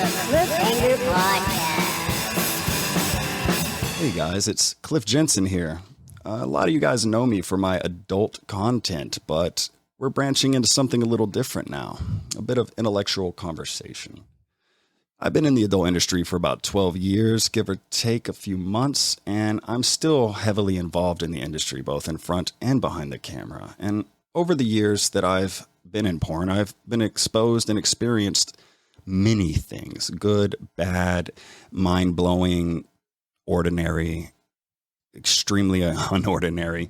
Cliffhanger Podcast. Hey guys, it's Cliff Jensen here. A lot of you guys know me for my adult content, but we're branching into something a little different now. A bit of intellectual conversation. I've been in the adult industry for about 12 years, give or take a few months, and I'm still heavily involved in the industry, both in front and behind the camera. And over the years that I've been in porn, I've been exposed and experienced many things: good, bad, mind-blowing, ordinary, extremely unordinary,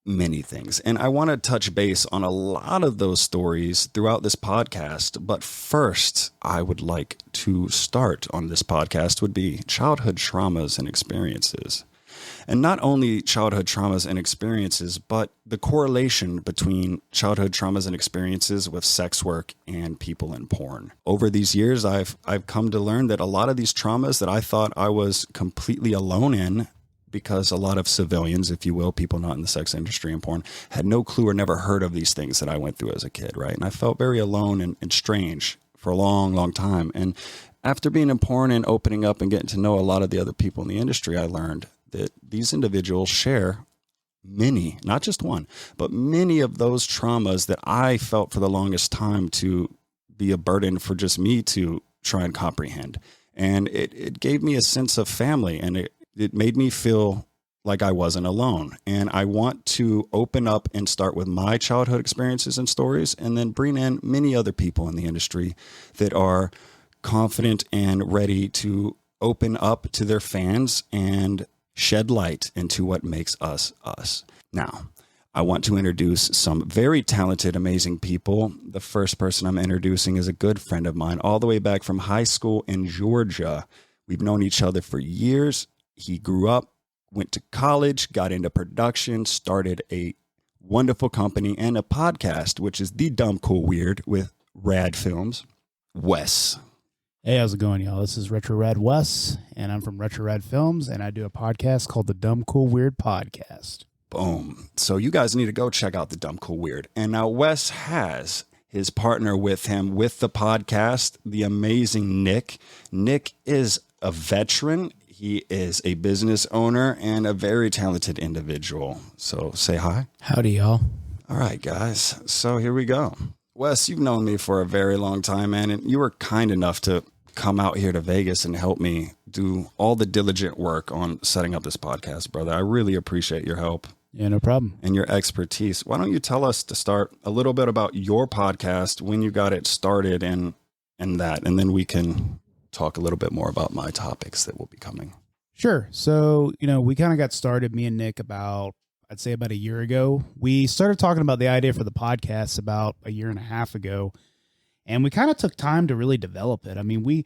many things. And I want to touch base on a lot of those stories throughout this podcast. But first, I would like to start on this podcast would be childhood traumas and experiences. And not only childhood traumas and experiences, but the correlation between childhood traumas and experiences with sex work and people in porn. Over these years, I've come to learn that a lot of these traumas that I thought I was completely alone in, because a lot of civilians, if you will, people not in the sex industry and porn, had no clue or never heard of these things that I went through as a kid, right? And I felt very alone and strange for a long, long time. And after being in porn and opening up and getting to know a lot of the other people in the industry, I learned that these individuals share many, not just one, but many of those traumas that I felt for the longest time to be a burden for just me to try and comprehend. And it gave me a sense of family, and it made me feel like I wasn't alone. And I want to open up and start with my childhood experiences and stories, and then bring in many other people in the industry that are confident and ready to open up to their fans and shed light into what makes us us. Now, I want to introduce some very talented, amazing people. The first person I'm introducing is a good friend of mine, all the way back from high school in Georgia. We've known each other for years. He grew up, went to college, got into production, started a wonderful company and a podcast, which is The Dumb Cool Weird with Rad Films. Wes. Hey, how's it going, y'all? This is Retro Rad Wes, and I'm from Retro Rad Films, and I do a podcast called the Dumb Cool Weird Podcast. Boom. So you guys need to go check out the Dumb Cool Weird. And now Wes has his partner with him with the podcast, the amazing Nick. Nick is a veteran. He is a business owner and a very talented individual. So say hi. Howdy, y'all. All right, guys. So here we go. Wes, you've known me for a very long time, man, and you were kind enough to come out here to Vegas and help me do all the diligent work on setting up this podcast, brother. I really appreciate your help. Yeah, no problem. And your expertise. Why don't you tell us to start a little bit about your podcast, when you got it started and that, and then we can talk a little bit more about my topics that will be coming. Sure. So, we kind of got started, me and Nick, I'd say about a year ago. We started talking about the idea for the podcast about a year and a half ago, and we kind of took time to really develop it. I mean, we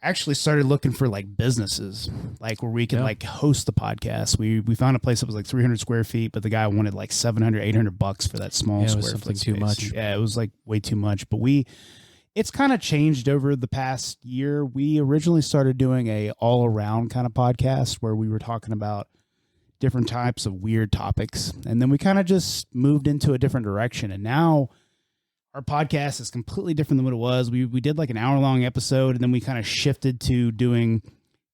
actually started looking for like businesses, like where we could like host the podcast. We found a place that was like 300 square feet, but the guy wanted like $700, $800 for that small square foot too space. much. Yeah, it was like way too much, but it's kind of changed over the past year. We originally started doing a all around kind of podcast where we were talking about different types of weird topics. And then we kind of just moved into a different direction. And now our podcast is completely different than what it was. We did like an hour-long episode, and then we kind of shifted to doing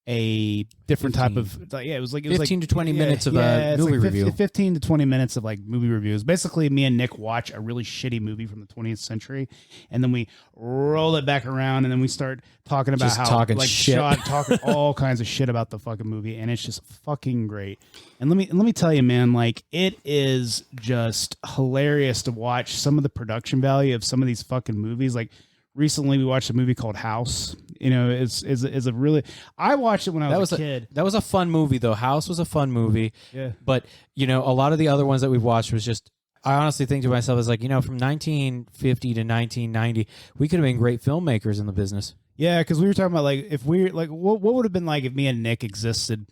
a different type of, it was 15 to 20 minutes of a movie review. 15 to 20 minutes of like movie reviews. Basically, me and Nick watch a really shitty movie from the 20th century, and then we roll it back around, and then we start talking about Just how talking like shit. talking all kinds of shit about the fucking movie, and it's just fucking great. And let me tell you, man, like it is just hilarious to watch some of the production value of some of these fucking movies. Like recently, we watched a movie called House. Is a really. I watched it when I was a kid. That was a fun movie, though. House was a fun movie. Yeah. But, a lot of the other ones that we've watched was just, I honestly think to myself, is like, from 1950 to 1990, we could have been great filmmakers in the business. Yeah, because we were talking about, like, if we, like, what would have been like if me and Nick existed,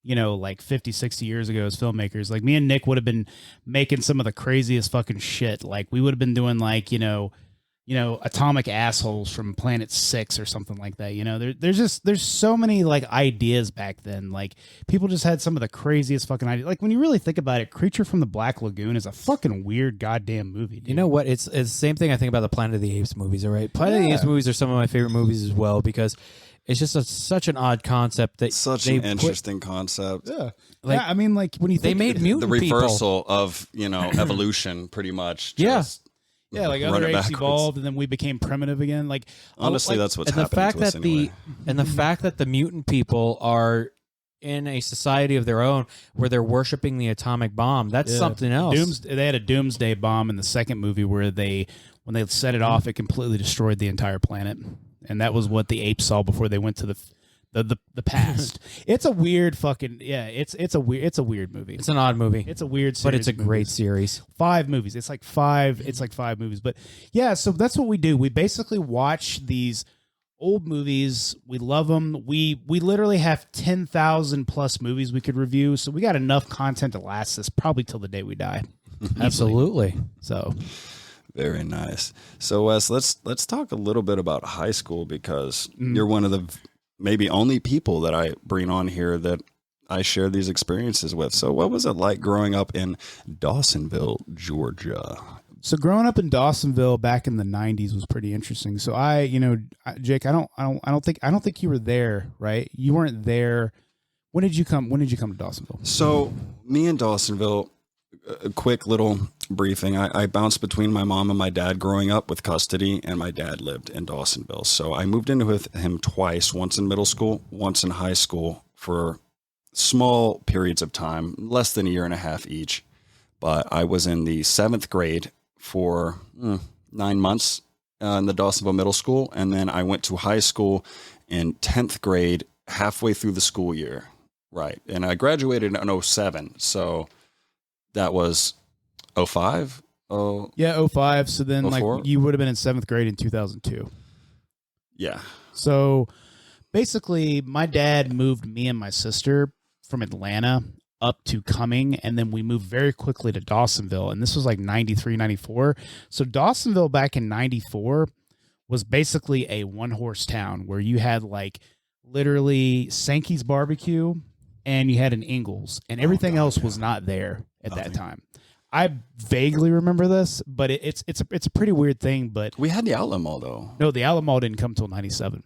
like 50, 60 years ago as filmmakers. Like, me and Nick would have been making some of the craziest fucking shit. Like, we would have been doing, like, atomic assholes from Planet 6 or something like that. There's so many like ideas back then. Like people just had some of the craziest fucking ideas. Like when you really think about it, Creature from the Black Lagoon is a fucking weird goddamn movie, dude. You know what? It's the same thing I think about the Planet of the Apes movies, all right? Planet of the Apes movies are some of my favorite movies as well because it's just such an odd concept that Such an interesting concept. Yeah. Like, I mean, like when you they think made mutant The people. reversal of, evolution pretty much. Yeah. Just yeah, like run other it apes backwards. evolved and then we became primitive again. Like Honestly, like, that's what's and the happening fact to us that anyway. the fact that the mutant people are in a society of their own where they're worshiping the atomic bomb, that's something else. They had a doomsday bomb in the second movie where when they set it off, it completely destroyed the entire planet, and that was what the apes saw before they went to the past. It's a weird fucking it's a weird movie. It's an odd movie. It's a weird series, but it's a of great movies. series. 5 movies. It's like five movies. But yeah, so that's what we do. We basically watch these old movies. We love them. We literally have 10,000 plus movies we could review. So we got enough content to last us probably till the day we die. Absolutely. So Very nice. So Wes, let's talk a little bit about high school because you're one of the maybe only people that I bring on here that I share these experiences with. So what was it like growing up in Dawsonville, Georgia? So growing up in Dawsonville back in the 90s was pretty interesting. So Jake, I don't think you were there, right? You weren't there. When did you come to Dawsonville? So me and Dawsonville, a quick little briefing. I bounced between my mom and my dad growing up with custody, and my dad lived in Dawsonville. So I moved in with him twice, once in middle school, once in high school for small periods of time, less than a year and a half each. But I was in the 7th grade for 9 months in the Dawsonville Middle School, and then I went to high school in 10th grade halfway through the school year. Right. And I graduated in 07, so that was 05? Oh, Yeah, 05. So then 04? like you would have been in 7th grade in 2002. yeah. So basically my dad moved me and my sister from Atlanta up to Cumming, and then we moved very quickly to Dawsonville, and this was like 93, 94. So Dawsonville back in 94 was basically a one-horse town where you had like literally Sankey's Barbecue and you had an Ingles, and everything else was not there at that time. I vaguely remember this, but it's a pretty weird thing. But We had the Outlet Mall, though. no, the Outlet Mall didn't come till 97.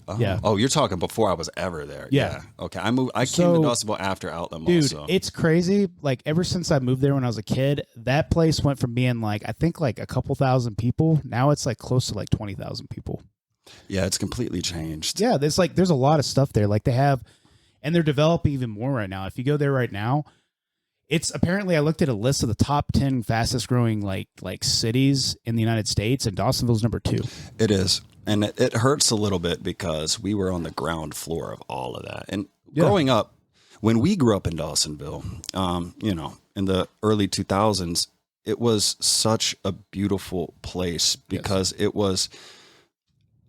Oh. Yeah. Oh, you're talking before I was ever there. Yeah. Okay. I came to So, Dawsonville after Outlet Mall. Dude, so. it's crazy. Like ever since I moved there when I was a kid, that place went from being like I think like a couple thousand people. Now it's like close to like 20,000 people. Yeah, it's completely changed. Yeah, there's a lot of stuff there. Like they have, and they're developing even more right now. If you go there right now, it's apparently I looked at a list of the top 10 fastest growing like cities in the United States, and Dawsonville's number 2. It is. And it hurts a little bit because we were on the ground floor of all of that. And growing up, when we grew up in Dawsonville, in the early 2000s, it was such a beautiful place because it was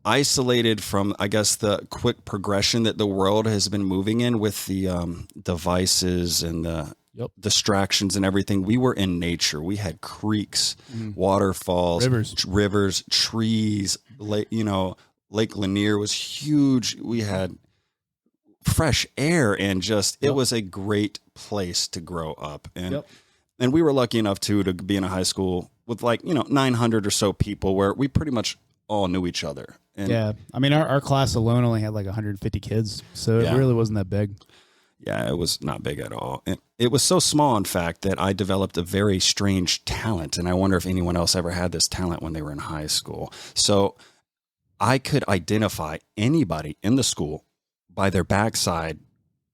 isolated from, I guess, the quick progression that the world has been moving in with the devices and the distractions and everything. We were in nature. We had creeks, waterfalls, rivers, trees. Lake Lanier was huge. We had fresh air and it was a great place to grow up. And and we were lucky enough to be in a high school with 900 or so people where we pretty much all knew each other. And yeah, I mean our class alone only had like 150 kids, so it really wasn't that big. Yeah, it was not big at all. And it was so small, in fact, that I developed a very strange talent. And I wonder if anyone else ever had this talent when they were in high school. So I could identify anybody in the school by their backside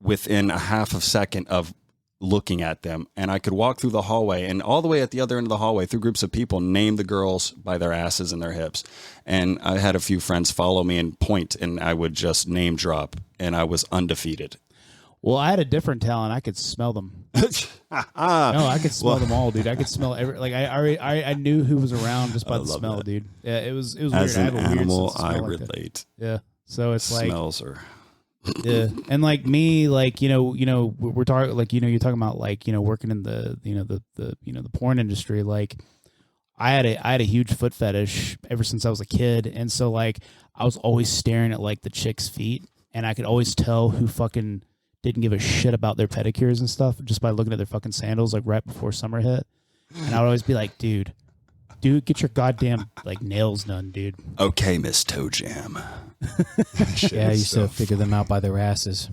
within a half a second of looking at them. And I could walk through the hallway and all the way at the other end of the hallway through groups of people, name the girls by their asses and their hips. And I had a few friends follow me and point, and I would just name drop, and I was undefeated. Well, I had a different talent. I could smell them. No, I could smell them all, dude. I could smell I knew who was around just by the smell, dude. Yeah, it was weird. As I an have a weird animal, sense of I smell like relate. that. Yeah. So it's like Smells are. yeah, and like me, like we're talking like you're talking about like working in the the porn industry. Like I had a huge foot fetish ever since I was a kid, and so like I was always staring at like the chicks' feet, and I could always tell who fucking didn't give a shit about their pedicures and stuff just by looking at their fucking sandals like right before summer hit. And I would always be like, dude, get your goddamn like nails done, dude. Okay, Miss Toe Jam. Yeah, I used to figure them out by their asses.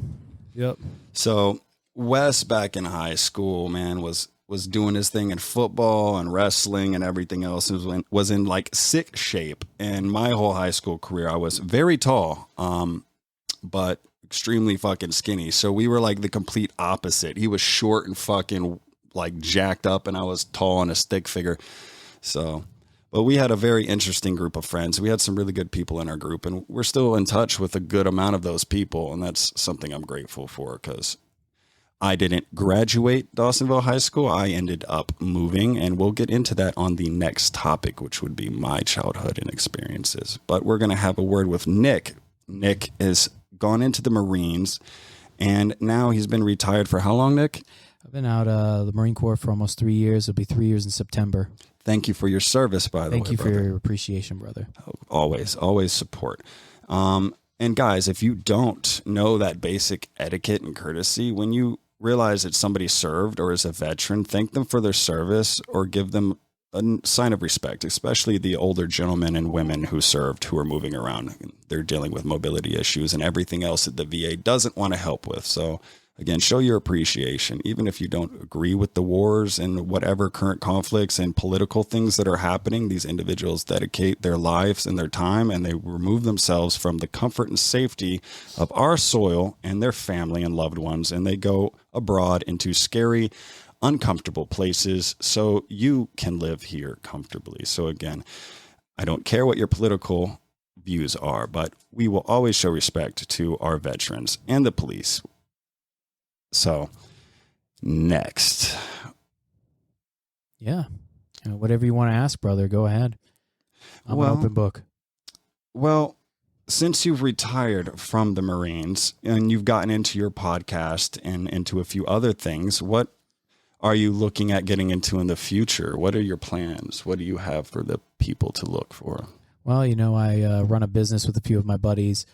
Yep. So Wes back in high school, man, was doing his thing in football and wrestling and everything else. And was in like sick shape. And my whole high school career, I was very tall, but extremely fucking skinny. So we were like the complete opposite. He was short and fucking like jacked up, and I was tall and a stick figure. So, but we had a very interesting group of friends. We had some really good people in our group, and we're still in touch with a good amount of those people. And that's something I'm grateful for, because I didn't graduate Dawsonville High School. I ended up moving, and we'll get into that on the next topic, which would be my childhood and experiences. But we're going to have a word with Nick. Nick has gone into the Marines, and now he's been retired for how long, Nick? I've been out of the Marine Corps for almost 3 years. It'll be 3 years in September. Thank you for your service, by the way. Thank you for your appreciation, brother. Always support. And guys, if you don't know that basic etiquette and courtesy, when you realize that somebody served or is a veteran, thank them for their service or give them a sign of respect, especially the older gentlemen and women who served, who are moving around. They're dealing with mobility issues and everything else that the VA doesn't want to help with. So again, show your appreciation, even if you don't agree with the wars and whatever current conflicts and political things that are happening. These individuals dedicate their lives and their time, and they remove themselves from the comfort and safety of our soil and their family and loved ones, and they go abroad into scary, uncomfortable places so you can live here comfortably. So again, I don't care what your political views are, but we will always show respect to our veterans and the police. So next. Yeah. Whatever you want to ask, brother, go ahead. I'm an open book. Well, since you've retired from the Marines and you've gotten into your podcast and into a few other things, what are you looking at getting into in the future? What are your plans? What do you have for the people to look for? Well, I run a business with a few of my buddies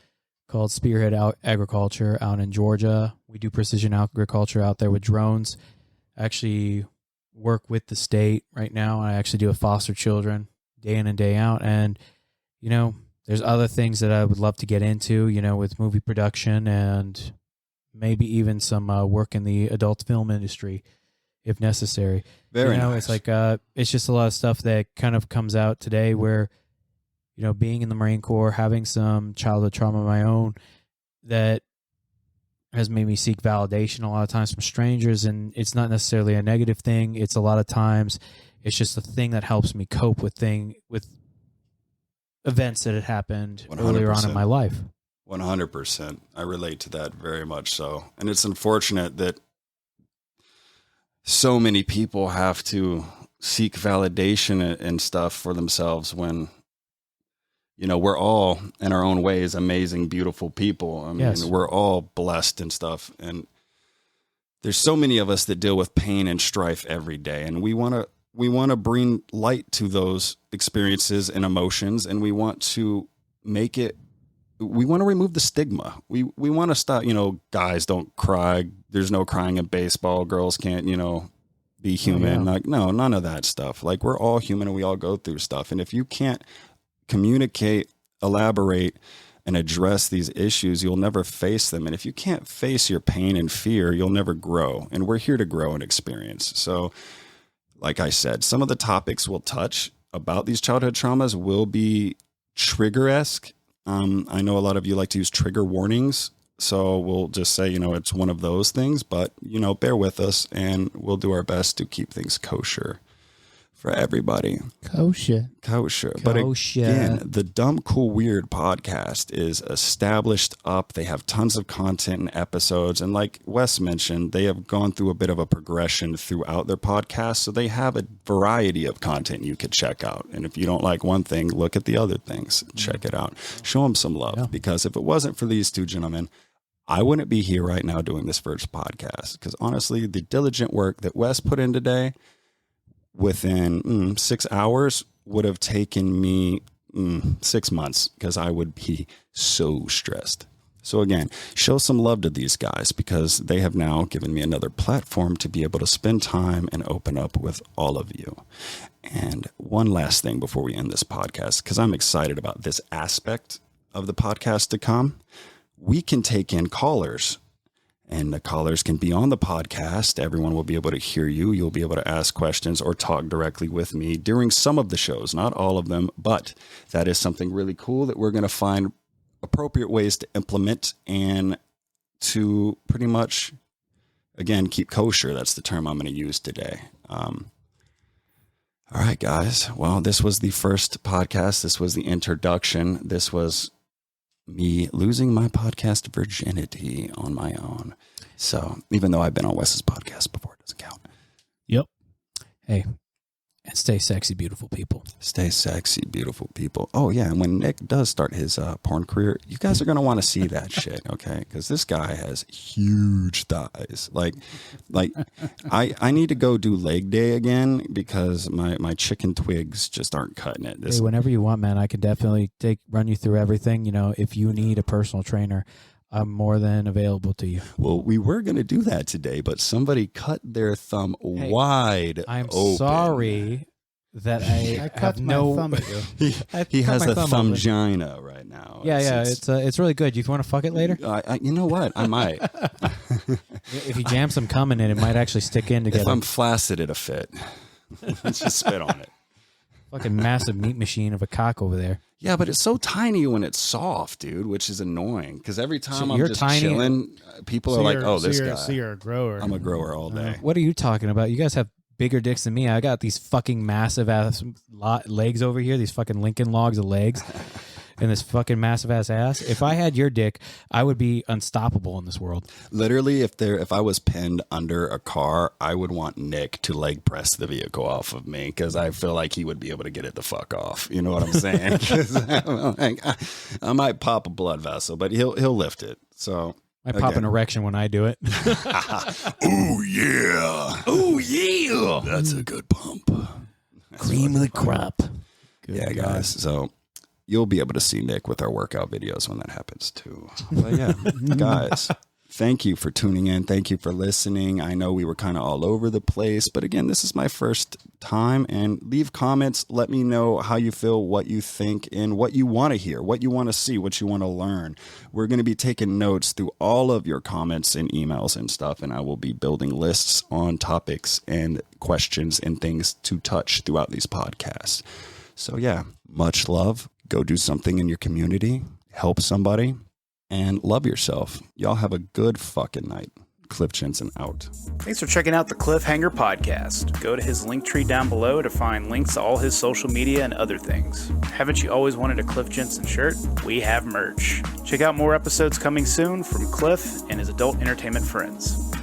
called Spearhead Agriculture out in Georgia. We do precision agriculture out there with drones. I actually work with the state right now. I actually deal with foster children day in and day out. And, there's other things that I would love to get into, with movie production and maybe even some work in the adult film industry if necessary. Very nice. It's like, it's just a lot of stuff that kind of comes out today where, being in the Marine Corps, having some childhood trauma of my own that has made me seek validation a lot of times from strangers. And it's not necessarily a negative thing. It's a lot of times, it's just a thing that helps me cope with events that had happened 100%. Earlier on in my life. 100%. I relate to that very much so. And it's unfortunate that so many people have to seek validation and stuff for themselves when, we're all in our own ways amazing, beautiful people. I mean, yes. We're all blessed and stuff. And there's so many of us that deal with pain and strife every day. And we want to bring light to those experiences and emotions. And we want to we want to remove the stigma. We want to stop, guys don't cry. There's no crying in baseball. Girls can't, be human. Yeah. Like, no, none of that stuff. Like, we're all human and we all go through stuff. And if you can't communicate, elaborate, and address these issues, you'll never face them. And if you can't face your pain and fear, you'll never grow. And we're here to grow and experience. So, like I said, some of the topics we'll touch about these childhood traumas will be trigger-esque. I know a lot of you like to use trigger warnings. So we'll just say, it's one of those things, but, bear with us and we'll do our best to keep things kosher for everybody. Kosher. But again, the Dumb, Cool, Weird podcast is established up. They have tons of content and episodes. And like Wes mentioned, they have gone through a bit of a progression throughout their podcast. So they have a variety of content you could check out. And if you don't like one thing, look at the other things. Check it out. Show them some love. Because if it wasn't for these two gentlemen, I wouldn't be here right now doing this first podcast. Because honestly, the diligent work that Wes put in today, within 6 hours would have taken me 6 months because I would be so stressed. So again, show some love to these guys because they have now given me another platform to be able to spend time and open up with all of you. And one last thing before we end this podcast, because I'm excited about this aspect of the podcast to come. We can take in callers, and the callers can be on the podcast. Everyone will be able to hear you. You'll be able to ask questions or talk directly with me during some of the shows, not all of them, but that is something really cool that we're going to find appropriate ways to implement and to pretty much, again, keep kosher. That's the term I'm going to use today. All right, guys. Well, this was the first podcast. This was the introduction. This was me losing my podcast virginity on my own. So even though I've been on Wes's podcast before, it doesn't count. Yep. Hey, and stay sexy, beautiful people. Stay sexy, beautiful people. Oh, yeah. And when Nick does start his porn career, you guys are going to want to see that shit, okay? Because this guy has huge thighs. Like I need to go do leg day again because my chicken twigs just aren't cutting it. Hey, whenever you want, man, I could definitely run you through everything. You know, if you need a personal trainer, I'm more than available to you. Well, we were going to do that today, but somebody cut their thumb wide I'm open. Sorry that I cut have my no. thumb. He has a thumb thumbgina right now. Yeah, it's really good. You want to fuck it later? You know what? I might. If you jam some cum in it, it might actually stick in together. If I'm flaccid, it'll fit. Let's just spit on it. Fucking massive meat machine of a cock over there. Yeah, but it's so tiny when it's soft, dude, which is annoying. Because every time So I'm you're just tiny- chilling, people are like, "Oh, this guy." So you're a grower. I'm a grower all day. What are you talking about? You guys have bigger dicks than me. I got these fucking massive ass legs over here. These fucking Lincoln logs of legs. And this fucking massive ass. If I had your dick, I would be unstoppable in this world. Literally, if I was pinned under a car, I would want Nick to leg press the vehicle off of me because I feel like he would be able to get it the fuck off. You know what I'm saying? 'Cause like, I might pop a blood vessel, but he'll lift it. So I pop an erection when I do it. Oh yeah, oh yeah, that's a good pump. Cream of the crop. Yeah, guys. So you'll be able to see Nick with our workout videos when that happens too. But yeah, guys, thank you for tuning in. Thank you for listening. I know we were kind of all over the place, but again, this is my first time. And leave comments. Let me know how you feel, what you think, and what you want to hear, what you want to see, what you want to learn. We're going to be taking notes through all of your comments and emails and stuff, and I will be building lists on topics and questions and things to touch throughout these podcasts. So yeah, much love. Go do something in your community, help somebody, and love yourself. Y'all have a good fucking night. Cliff Jensen out. Thanks for checking out the Cliffhanger Podcast. Go to his link tree down below to find links to all his social media and other things. Haven't you always wanted a Cliff Jensen shirt? We have merch. Check out more episodes coming soon from Cliff and his adult entertainment friends.